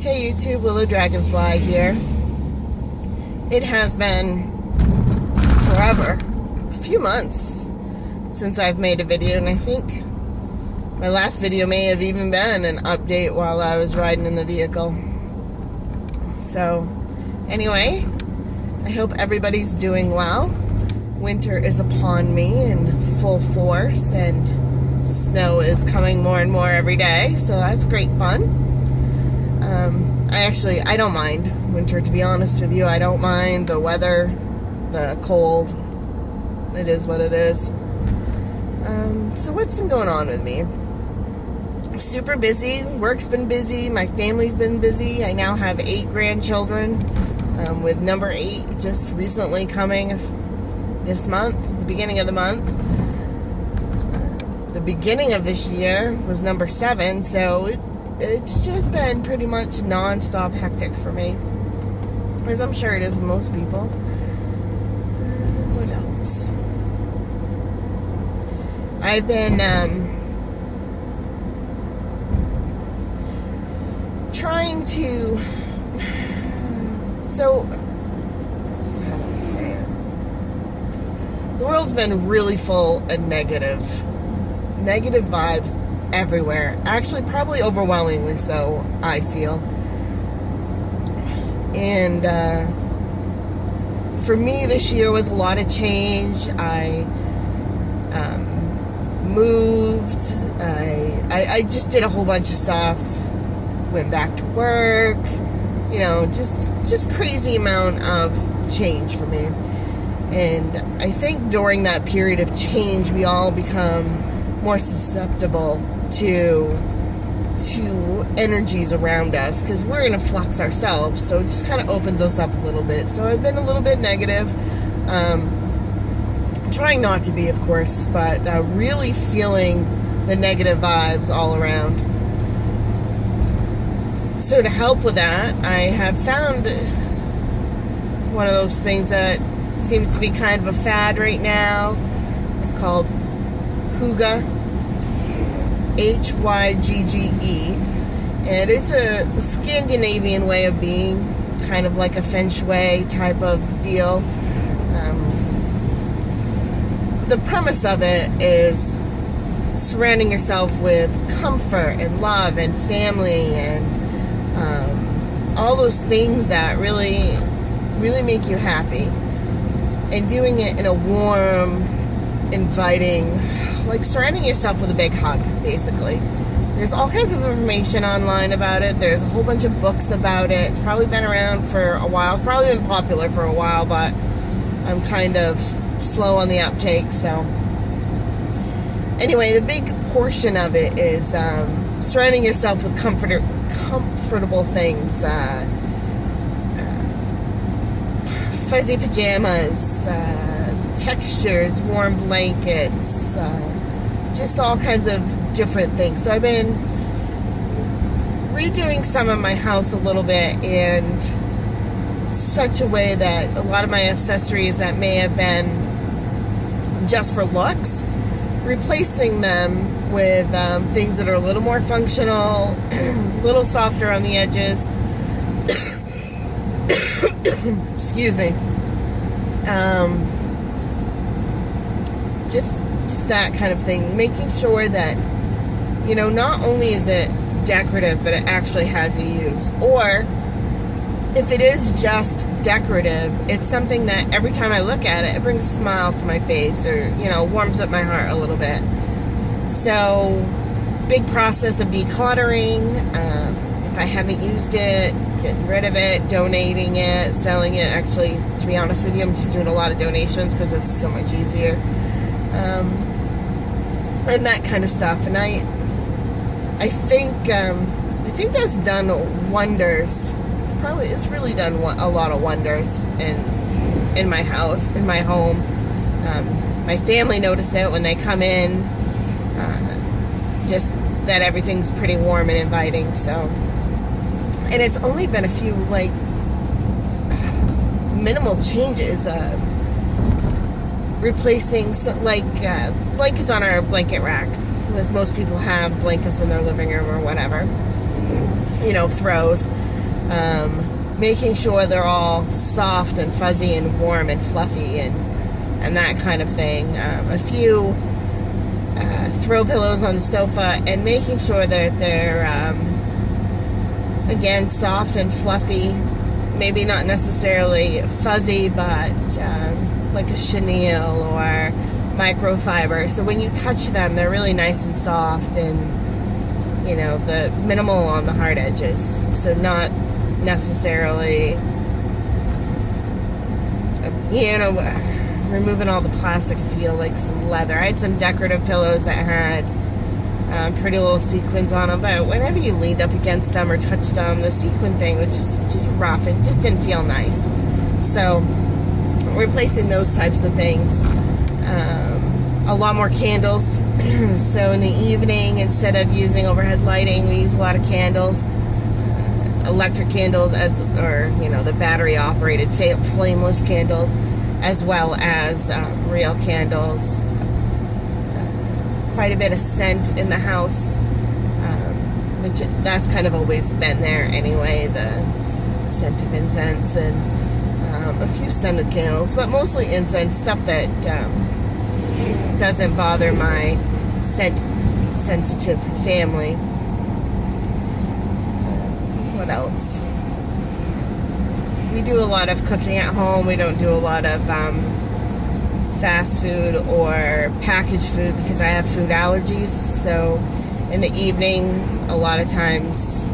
Hey YouTube, Willow Dragonfly here. It has been forever, a few months since I've made a video, and I think my last video may have even been an update while I was riding in the vehicle. So, anyway, I hope everybody's doing well. Winter is upon me in full force, and snow is coming more and more every day, so that's great fun. I don't mind winter, to be honest with you. I don't mind the weather, the cold. It is what it is. So what's been going on with me? Super busy. Work's been busy. My family's been busy. I now have 8 grandchildren, with number 8 just recently coming this month, the beginning of the month. The beginning of this year was number 7, so it's just been pretty much non-stop hectic for me, as I'm sure it is for most people. What else? I've been trying to, so how do I say it? The world's been really full of negative vibes everywhere. Actually, probably overwhelmingly so, I feel. And for me, this year was a lot of change. I moved. I just did a whole bunch of stuff. Went back to work. You know, just crazy amount of change for me. And I think during that period of change, we all become more susceptible to energies around us, because we're in a flux ourselves, so it just kind of opens us up a little bit. So I've been a little bit negative, trying not to be, of course, but really feeling the negative vibes all around. So to help with that, I have found one of those things that seems to be kind of a fad right now. It's called Hygge, Hygge, and it's a Scandinavian way of being, kind of like a feng shui type of deal. The premise of it is surrounding yourself with comfort and love and family and all those things that really make you happy, and doing it in a warm, inviting, like surrounding yourself with a big hug, basically. There's all kinds of information online about it. There's a whole bunch of books about it. It's probably been around for a while. It's probably been popular for a while, but I'm kind of slow on the uptake. So anyway, the big portion of it is surrounding yourself with comfortable things. Fuzzy pajamas, textures, warm blankets, just all kinds of different things. So I've been redoing some of my house a little bit in such a way that a lot of my accessories that may have been just for looks, replacing them with things that are a little more functional, a little softer on the edges. Excuse me. Just that kind of thing. Making sure that, you know, not only is it decorative, but it actually has a use. Or if it is just decorative, it's something that every time I look at it, it brings a smile to my face, or, you know, warms up my heart a little bit. So, big process of decluttering. If I haven't used it, getting rid of it, donating it, selling it. Actually, to be honest with you, I'm just doing a lot of donations because it's so much easier. And that kind of stuff. And I think that's done wonders. It's really done a lot of wonders in my house, in my home. My family notice it when they come in. Just that everything's pretty warm and inviting. So. And it's only been a few, like, minimal changes. Replacing, blankets on our blanket rack. As most people have blankets in their living room or whatever. You know, throws. Making sure they're all soft and fuzzy and warm and fluffy and that kind of thing. A few throw pillows on the sofa, and making sure that they're again soft and fluffy. Maybe not necessarily fuzzy, but like a chenille or microfiber. So when you touch them, they're really nice and soft, and the minimal on the hard edges. So not necessarily removing all the plastic. Feel like some leather. I had some decorative pillows that had pretty little sequins on them, but whenever you leaned up against them or touched them, the sequin thing was just rough. It just didn't feel nice. So replacing those types of things. A lot more candles. So in the evening, instead of using overhead lighting, we use a lot of candles. Electric candles, the battery operated flameless candles, as well as real candles. Quite a bit of scent in the house, which that's kind of always been there anyway, the scent of incense, and a few scented candles, but mostly incense, stuff that doesn't bother my scent sensitive family. What else? We do a lot of cooking at home. We don't do a lot of fast food or packaged food because I have food allergies. So in the evening, a lot of times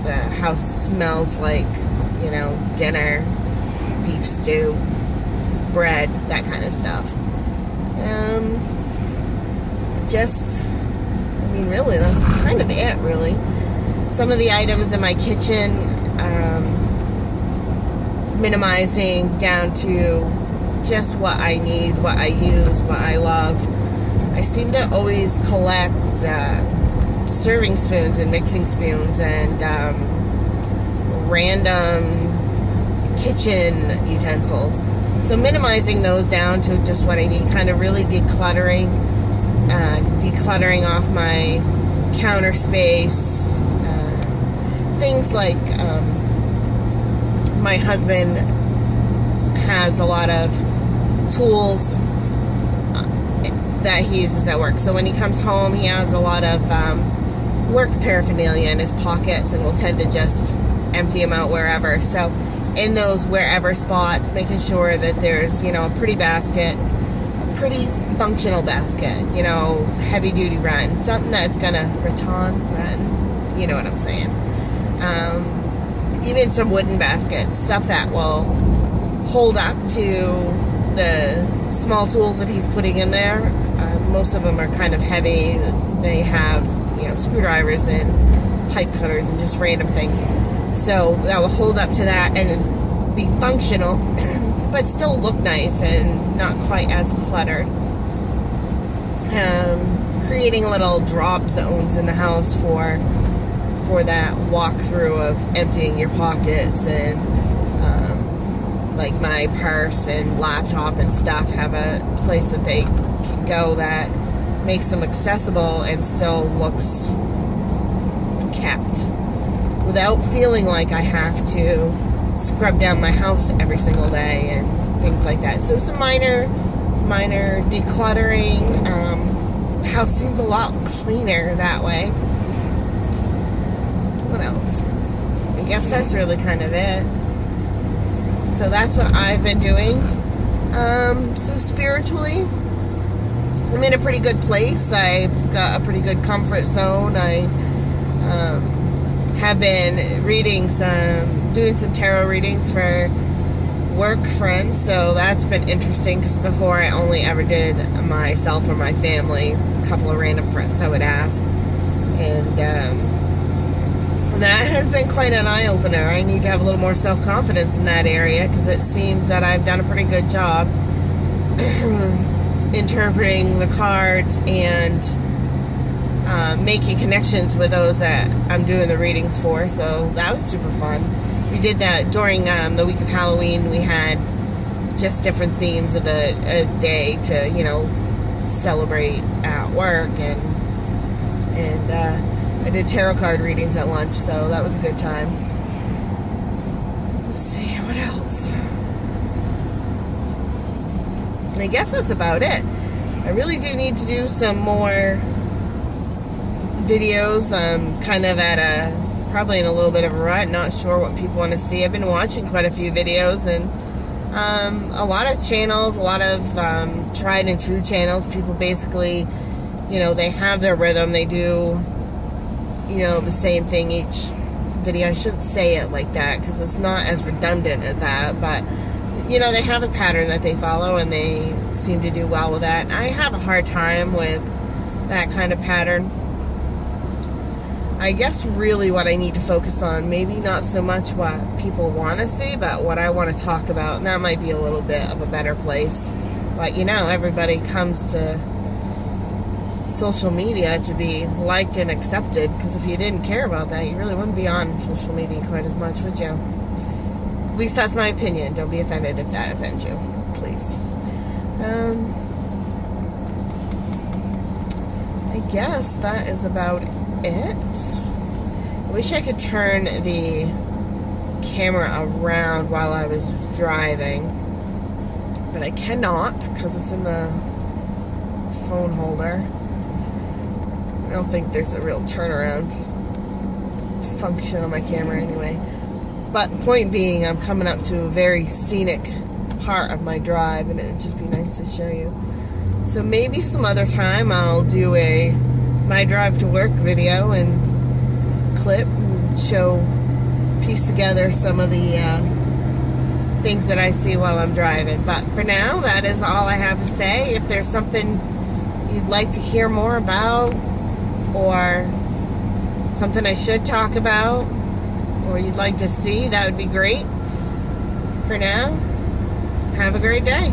the house smells like, dinner, beef stew, bread, that kind of stuff. Really, that's kind of it, really. Some of the items in my kitchen, minimizing down to just what I need, what I use, what I love. I seem to always collect serving spoons and mixing spoons and random kitchen utensils. So minimizing those down to just what I need, kind of really decluttering off my counter space. Things like my husband has a lot of tools that he uses at work. So when he comes home, he has a lot of work paraphernalia in his pockets, and will tend to just empty them out wherever. So in those wherever spots, making sure that there's, a pretty basket, a pretty functional basket, heavy duty run, something that's gonna run, you know what I'm saying. Even some wooden baskets, stuff that will hold up to the small tools that he's putting in there. Most of them are kind of heavy. They have, screwdrivers and pipe cutters and just random things. So that will hold up to that and be functional, but still look nice and not quite as cluttered. Creating little drop zones in the house for that walkthrough of emptying your pockets, and like my purse and laptop and stuff have a place that they can go that makes them accessible and still looks kept, without feeling like I have to scrub down my house every single day and things like that. So some minor decluttering. The house seems a lot cleaner that way. What else? I guess that's really kind of it. So that's what I've been doing. So spiritually, I'm in a pretty good place. I've got a pretty good comfort zone. I have been doing some tarot readings for work friends, so that's been interesting, because before I only ever did myself or my family. A couple of random friends I would ask, and that has been quite an eye-opener. I need to have a little more self-confidence in that area, because it seems that I've done a pretty good job interpreting the cards and making connections with those that I'm doing the readings for. So that was super fun. We did that during the week of Halloween. We had just different themes of the day to, celebrate at work, and I did tarot card readings at lunch, so that was a good time. see, what else? I guess that's about it. I really do need to do some more videos. I'm kind of probably in a little bit of a rut, not sure what people want to see. I've been watching quite a few videos, and a lot of channels, a lot of tried and true channels. People basically, they have their rhythm. They do, the same thing each video. I shouldn't say it like that because it's not as redundant as that, but they have a pattern that they follow, and they seem to do well with that. I have a hard time with that kind of pattern. I guess really what I need to focus on, maybe not so much what people want to see, but what I want to talk about, and that might be a little bit of a better place. But everybody comes to social media to be liked and accepted, because if you didn't care about that, you really wouldn't be on social media quite as much, would you? At least that's my opinion. Don't be offended if that offends you, please. I guess that is about it. I wish I could turn the camera around while I was driving, but I cannot because it's in the phone holder. I don't think there's a real turnaround function on my camera anyway. But point being, I'm coming up to a very scenic part of my drive, and it would just be nice to show you. So maybe some other time I'll do a my drive to work video and clip and piece together some of the things that I see while I'm driving. But for now, that is all I have to say. If there's something you'd like to hear more about, or something I should talk about, or you'd like to see, that would be great. For now, have a great day.